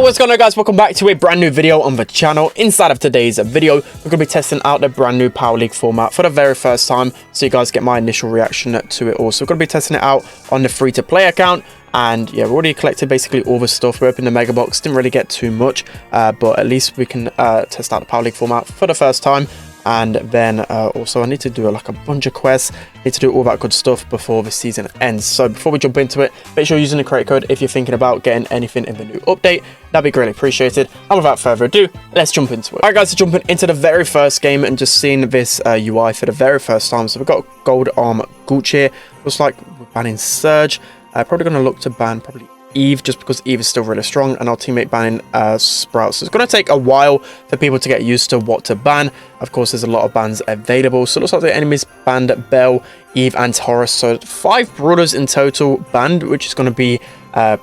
What's going on, guys? Welcome back to a brand new video on the channel. Inside of today's video, we're going to be testing out the brand new Power League format for the very first time, so you guys get my initial reaction to it. Also, we're going to be testing it out on the free-to-play account. And yeah, we already collected basically all the stuff. We opened the mega box, didn't really get too much, but at least we can test out the Power League format for the first time. And then also I need to do like a bunch of quests, need to do all that good stuff before the season ends. So before we jump into it, make sure you're using the create code if you're thinking about getting anything in the new update. That'd be greatly appreciated. And without further ado, let's jump into it. Alright guys, so jumping into the very first game and just seeing this UI for the very first time. So we've got gold arm Gucci here. Looks like we're banning Surge. Probably going to look to ban probably Eve, just because Eve is still really strong, and our teammate banning Sprout. So it's going to take a while for people to get used to what to ban. Of course, there's a lot of bans available. So it looks like the enemies banned Belle, Eve, and Taurus. So 5 brawlers in total banned, which is going to be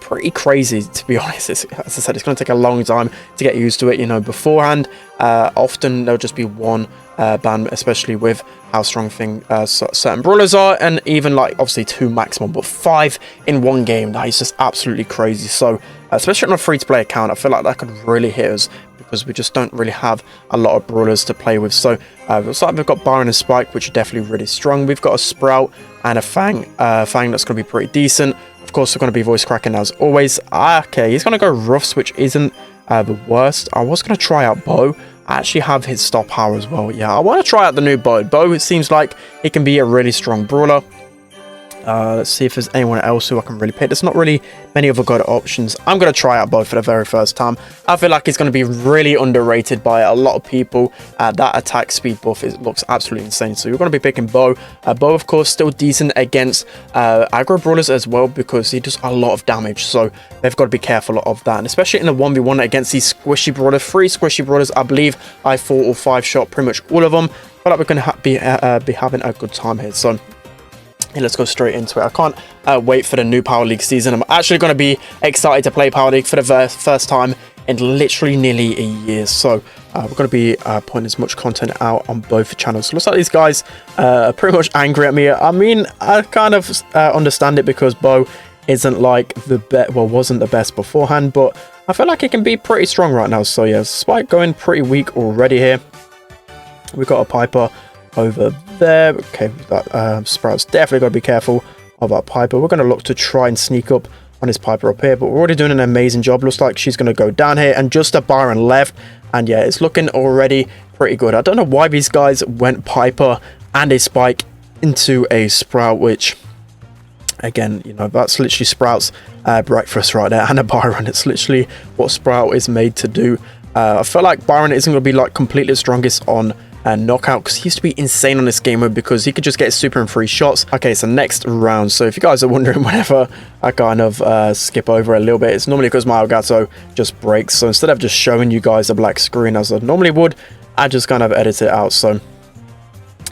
pretty crazy, to be honest. As I said, it's going to take a long time to get used to it, you know, beforehand. Often there'll just be one ban, especially with how strong certain brawlers are, and even like obviously 2 maximum, but 5 in one game, that is just absolutely crazy. So especially on a free-to-play account, I feel like that could really hit us, because we just don't really have a lot of brawlers to play with. So looks like we've got Byron and Spike, which are definitely really strong. We've got a Sprout and a Fang. Fang that's going to be pretty decent. Of course, they're going to be voice cracking as always. Okay, he's going to go Ruffs, which isn't the worst. I was going to try out Bo. I actually have his star power as well. Yeah, I want to try out the new Bo. Bo, it seems like he can be a really strong brawler. Let's see if there's anyone else who I can really pick. There's not really many other good options. I'm going to try out Bo for the very first time. I feel like he's going to be really underrated by a lot of people. That attack speed buff looks absolutely insane. So you're going to be picking Bo. Bo, of course, still decent against aggro brawlers as well, because he does a lot of damage. So they've got to be careful of that. And especially in the 1v1 against these squishy brawlers, 3 squishy brawlers, I believe I 4 or 5 shot pretty much all of them. I feel like we're going to be having a good time here. So yeah, let's go straight into it. I can't wait for the new Power League season. I'm actually going to be excited to play Power League for the first time in literally nearly a year. So we're going to be putting as much content out on both channels. So looks like these guys are pretty much angry at me. I mean, I kind of understand it, because Bo isn't like the best, well, wasn't the best beforehand, but I feel like it can be pretty strong right now. So yeah, Spike going pretty weak already here. We've got a Piper over there. Okay, that Sprout's definitely got to be careful of our Piper. We're going to look to try and sneak up on his Piper up here, but we're already doing an amazing job. Looks like she's going to go down here, and just a Byron left, and yeah, it's looking already pretty good. I don't know why these guys went Piper and a Spike into a Sprout, which again, you know, that's literally Sprout's breakfast right there, and a Byron. It's literally what Sprout is made to do. I feel like Byron isn't going to be like completely the strongest on knockout, because he used to be insane on this game mode, because he could just get super and free shots. Okay, so next round. So if you guys are wondering whenever I kind of skip over a little bit, it's normally because my Elgato just breaks. So instead of just showing you guys a black screen as I normally would, I just kind of edit it out. So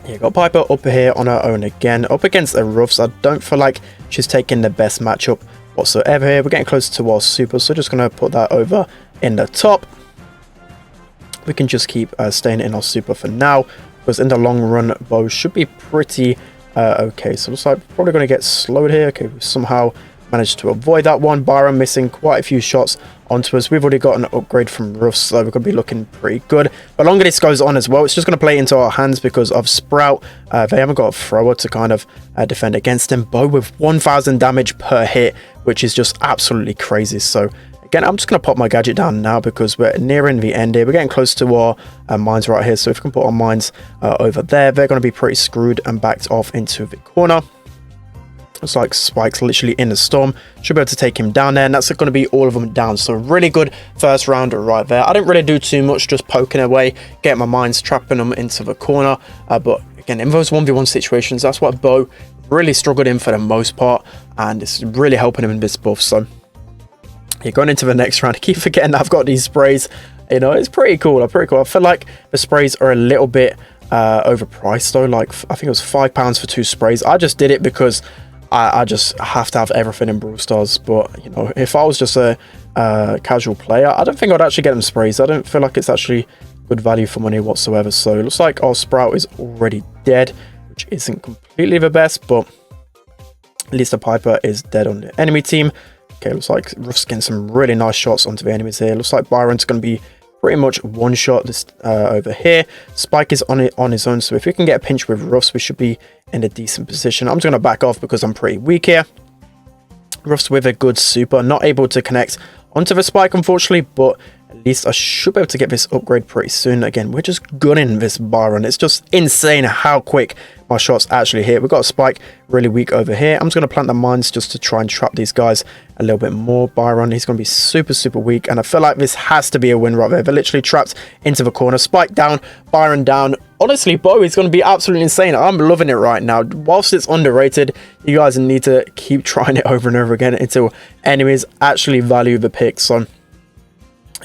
yeah, got Piper up here on her own again, up against the Ruffs. I don't feel like she's taking the best matchup whatsoever here. We're getting closer to our super, so just going to put that over in the top. We can just keep staying in our super for now, because in the long run, Bo should be pretty okay. So it looks like we're probably going to get slowed here. Okay, we somehow managed to avoid that one. Byron missing quite a few shots onto us. We've already got an upgrade from Ruffs, so we're going to be looking pretty good. The longer this goes on as well, it's just going to play into our hands because of Sprout. They haven't got a thrower to kind of defend against him. Bo with 1000 damage per hit, which is just absolutely crazy. So again, I'm just going to pop my gadget down now, because we're nearing the end here. We're getting close to our mines right here. So if we can put our mines over there, they're going to be pretty screwed and backed off into the corner. Looks like Spike's literally in the storm. Should be able to take him down there, and that's going to be all of them down. So really good first round right there. I didn't really do too much, just poking away, getting my mines, trapping them into the corner. But again, in those 1v1 situations, that's what Bo really struggled in for the most part, and it's really helping him in this buff. So yeah, going into the next round, I keep forgetting that I've got these sprays. You know, it's pretty cool. I feel like the sprays are a little bit overpriced though. Like, I think it was £5 for 2 sprays. I just did it because I just have to have everything in Brawl Stars. But you know, if I was just a casual player, I don't think I'd actually get them sprays. I don't feel like it's actually good value for money whatsoever. So it looks like our Sprout is already dead, which isn't completely the best, but at least the Piper is dead on the enemy team. Okay, looks like Ruff's getting some really nice shots onto the enemies here. Looks like Byron's going to be pretty much one shot this over here. Spike is on his own, so if we can get a pinch with Ruffs, we should be in a decent position. I'm just going to back off because I'm pretty weak here. Ruffs with a good super, not able to connect onto the Spike, unfortunately, but at least I should be able to get this upgrade pretty soon. Again, we're just gunning this Byron. It's just insane how quick my shots actually hit. We've got a Spike really weak over here. I'm just going to plant the mines just to try and trap these guys a little bit more. Byron, he's going to be super, super weak, and I feel like this has to be a win right there. They're literally trapped into the corner. Spike down, Byron down. Honestly, Bo is going to be absolutely insane. I'm loving it right now. Whilst it's underrated, you guys need to keep trying it over and over again until enemies actually value the pick. So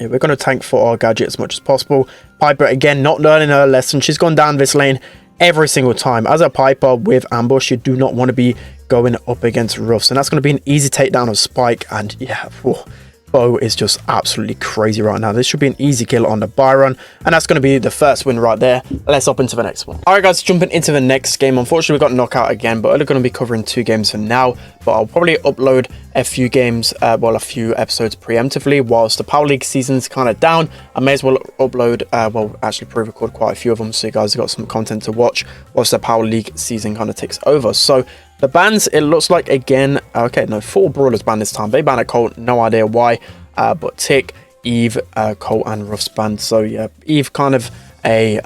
yeah, we're going to tank for our gadget as much as possible. Piper, again, not learning her lesson. She's gone down this lane every single time. As a Piper with ambush, you do not want to be going up against Ruffs, and that's going to be an easy takedown of Spike. And yeah, whoa, Bo is just absolutely crazy right now. This should be an easy kill on the Byron, and that's going to be the first win right there. Let's hop into the next one. All right, guys, jumping into the next game. Unfortunately, we got knockout again, but we're going to be covering 2 games for now. But I'll probably upload a few games, well, a few episodes preemptively whilst the Power League season's kind of down. I may as well upload, well, actually pre-record quite a few of them, so you guys have got some content to watch whilst the Power League season kind of takes over. So the bans, it looks like, again, okay, no, 4 Brawlers banned this time. They banned a Colt, no idea why, but Tick, Eve, Colt, and Ruff's banned. So yeah, Eve kind of a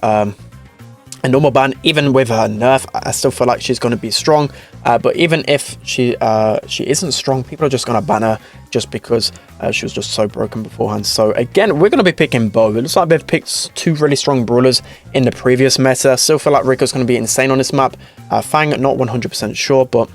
normal ban. Even with her nerf, I still feel like she's going to be strong, but even if she isn't strong, people are just going to ban her just because she was just so broken beforehand. So again, we're going to be picking Bo. It looks like they've picked 2 really strong brawlers in the previous meta. Still feel like Rico's going to be insane on this map. Fang, not 100% sure, but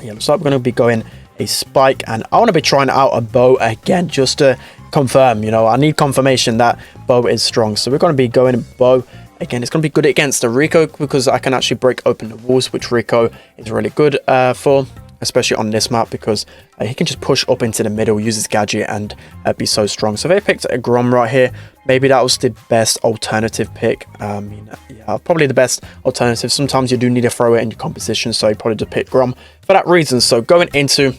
yeah, looks like we're going to be going a Spike, and I want to be trying out a Bo again just to confirm, you know, I need confirmation that Bo is strong. So we're going to be going Bo. Again, it's going to be good against the Rico because I can actually break open the walls, which Rico is really good for, especially on this map, because he can just push up into the middle, use his gadget, and be so strong. So they picked a Grom right here. Maybe that was the best alternative pick. Yeah, probably the best alternative. Sometimes you do need to throw it in your composition, so you probably just pick Grom for that reason. So going into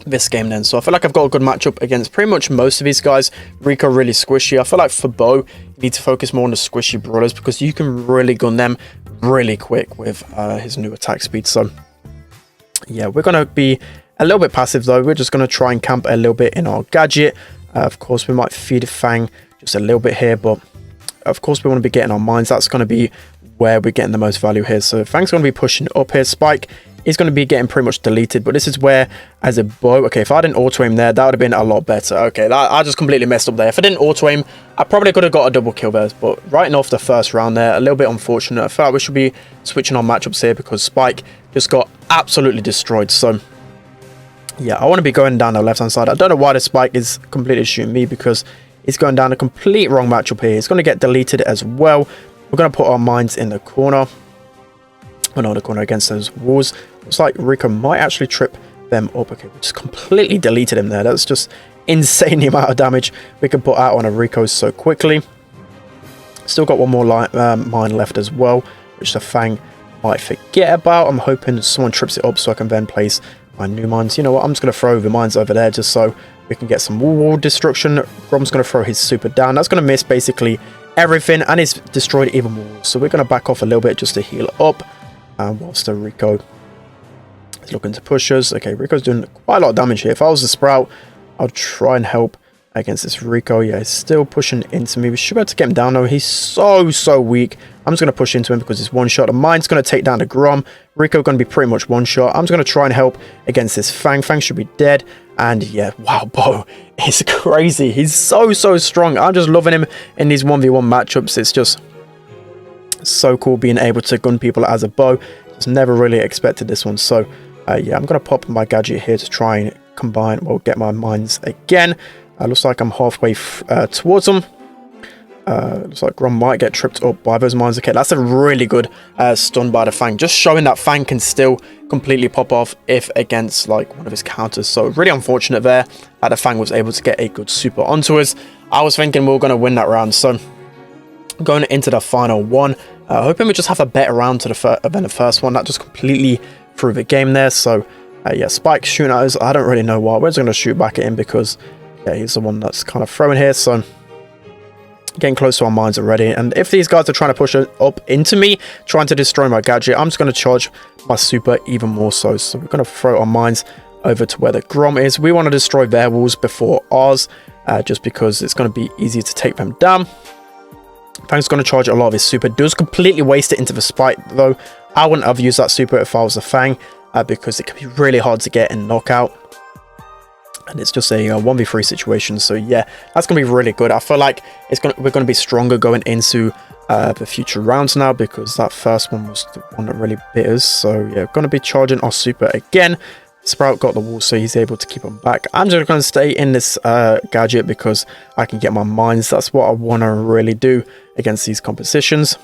this game then, so I feel like I've got a good matchup against pretty much most of these guys. Rico really squishy. I feel like for Bo, you need to focus more on the squishy brawlers because you can really gun them really quick with his new attack speed. So yeah, we're going to be a little bit passive though. We're just going to try and camp a little bit in our gadget. Of course, we might feed Fang just a little bit here, but of course we want to be getting our mines. That's going to be where we're getting the most value here. So Fang's going to be pushing up here. Spike is going to be getting pretty much deleted, but this is where, as a Bo, okay, if I didn't auto aim there, that would have been a lot better. Okay, I just completely messed up there. If I didn't auto aim, I probably could have got a double kill there, but writing off the first round there, a little bit unfortunate. I feel like we should be switching on matchups here because Spike just got absolutely destroyed. So yeah, I want to be going down the left hand side. I don't know why the Spike is completely shooting me because he's going down a complete wrong matchup here. He's going to get deleted as well. We're going to put our mines in the corner. Oh no, the corner against those walls. Looks like Rico might actually trip them up. Okay, we just completely deleted him there. That's just insane the amount of damage we can put out on a Rico so quickly. Still got one more mine left as well, which the Fang might forget about. I'm hoping someone trips it up so I can then place my new mines. You know what? I'm just going to throw the mines over there just so we can get some wall destruction. Grom's going to throw his super down. That's going to miss basically everything, and it's destroyed even more. So we're going to back off a little bit just to heal up. Whilst the Rico is looking to push us. Okay, Rico's doing quite a lot of damage here. If I was the Sprout, I'll try and help against this Rico. Yeah, he's still pushing into me. We should be able to get him down though. He's so weak. I'm just going to push into him because it's one shot. And mine's going to take down the Grom. Rico going to be pretty much one shot. I'm just going to try and help against this Fang. Fang should be dead. And yeah, wow, Bo is crazy. He's so strong. I'm just loving him in these 1v1 matchups. It's just so cool being able to gun people as a Bo. Just never really expected this one. So yeah, I'm going to pop my gadget here to try and combine, well, get my mines again. Looks like I'm halfway towards them. Looks like Grom might get tripped up by those mines. Okay, that's a really good stun by the Fang. Just showing that Fang can still completely pop off if against like one of his counters. So really unfortunate there that the Fang was able to get a good super onto us. I was thinking we were going to win that round. So going into the final one, hoping we just have a better round than the first one. That just completely threw the game there. So Yeah, Spike shooting at us. I don't really know why. We're just going to shoot back at him because yeah, he's the one that's kind of throwing here. So getting close to our mines already. And if these guys are trying to push up into me, trying to destroy my gadget, I'm just going to charge my super even more so. So we're going to throw our mines over to where the Grom is. We want to destroy their walls before ours, just because it's going to be easier to take them down. Fang's going to charge a lot of his super. Does completely waste it into the Spike though. I wouldn't have used that super if I was a Fang, because it can be really hard to get in knockout. And it's just a 1v3 situation. So yeah, that's going to be really good. I feel like we're going to be stronger going into the future rounds now, because that first one was the one that really bit us. So yeah, going to be charging our super again. Sprout got the wall, so he's able to keep him back. I'm just going to stay in this gadget because I can get my mines. That's what I want to really do against these compositions.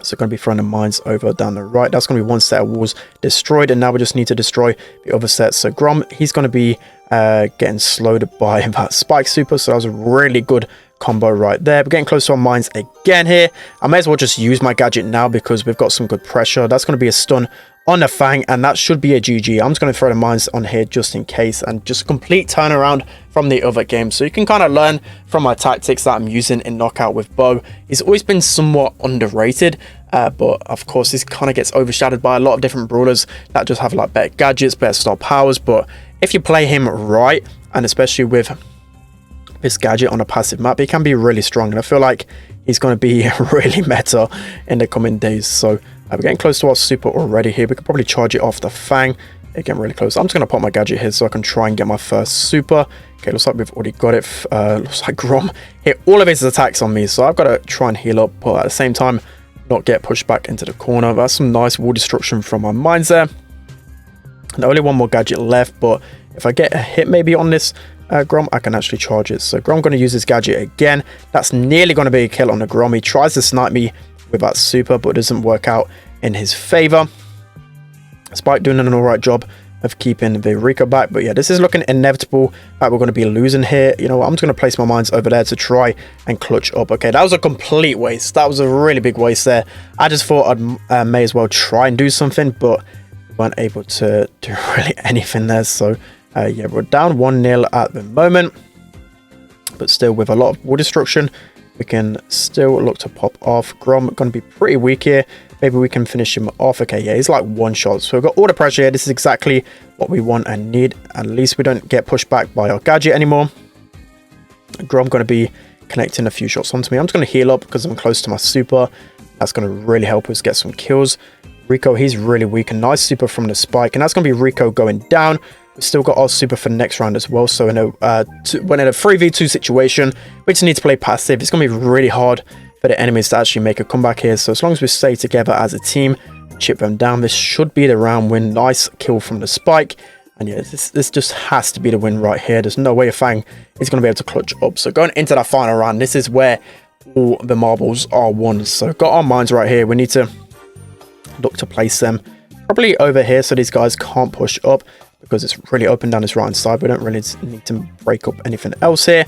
So going to be throwing the mines over down the right. That's going to be one set of walls destroyed, and now we just need to destroy the other set. So Grom, he's going to be getting slowed by that Spike super. So that was a really good combo right there. We're getting close to our mines again here. I may as well just use my gadget now because we've got some good pressure. That's going to be a stun on the Fang, and that should be a GG. I'm just going to throw the mines on here just in case, and just complete turnaround from the other game. So you can kind of learn from my tactics that I'm using in knockout with Bo. He's always been somewhat underrated, but of course this kind of gets overshadowed by a lot of different brawlers that just have like better gadgets, better star powers. But if you play him right, and especially with this gadget on a passive map, he can be really strong, and I feel like he's going to be really meta in the coming days. So we're getting close to our super already here. We could probably charge it off the Fang. Again, really close. I'm just going to pop my gadget here so I can try and get my first super. Okay, looks like we've already got it. Looks like Grom hit all of his attacks on me, so I've got to try and heal up, but at the same time not get pushed back into the corner. That's some nice wall destruction from my mines there. And only one more gadget left, but if I get a hit maybe on this Grom, I can actually charge it. So Grom going to use his gadget again. That's nearly going to be a kill on the Grom. He tries to snipe me with that super, but it doesn't work out in his favor. Spike doing an alright job of keeping the Rico back, but yeah, this is looking inevitable that we're going to be losing here. You know what, I'm just going to place my mines over there to try and clutch up. Okay, that was a complete waste. That was a really big waste there. I just thought I may as well try and do something, but we weren't able to do really anything there. So yeah, we're down 1-0 at the moment, but still with a lot of wall destruction, we can still look to pop off. Grom going to be pretty weak here. Maybe we can finish him off. Okay, yeah, he's like one shot. So we've got all the pressure here. This is exactly what we want and need. At least we don't get pushed back by our gadget anymore. Grom going to be connecting a few shots onto me. I'm just going to heal up because I'm close to my super. That's going to really help us get some kills. Rico, he's really weak. A nice super from the Spike. And that's going to be Rico going down. We've still got our super for the next round as well. So when in a 3v2 situation, we just need to play passive. It's going to be really hard for the enemies to actually make a comeback here. So as long as we stay together as a team, chip them down, this should be the round win. Nice kill from the Spike. And yeah, this just has to be the win right here. There's no way a Fang is going to be able to clutch up. So going into that final round, this is where all the marbles are won. So got our mines right here. We need to look to place them probably over here so these guys can't push up, because it's really open down this right hand side. We don't really need to break up anything else here.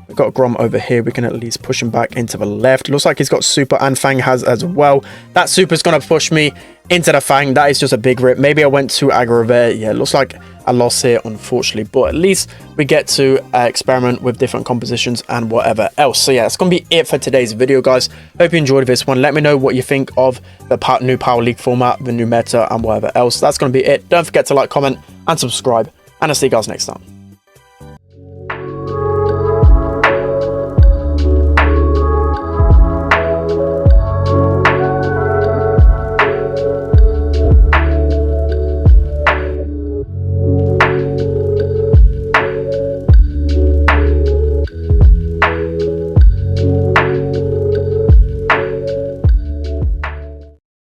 We've got Grom over here. We can at least push him back into the left. Looks like he's got super, and Fang has as well. That super's going to push me into the Fang. That is just a big rip. Maybe I went too aggro there. Yeah, looks like a loss here, unfortunately. But at least we get to experiment with different compositions and whatever else. So yeah, that's going to be it for today's video, guys. Hope you enjoyed this one. Let me know what you think of the new Power League format, the new meta, and whatever else. That's going to be it. Don't forget to like, comment, and subscribe. And I'll see you guys next time.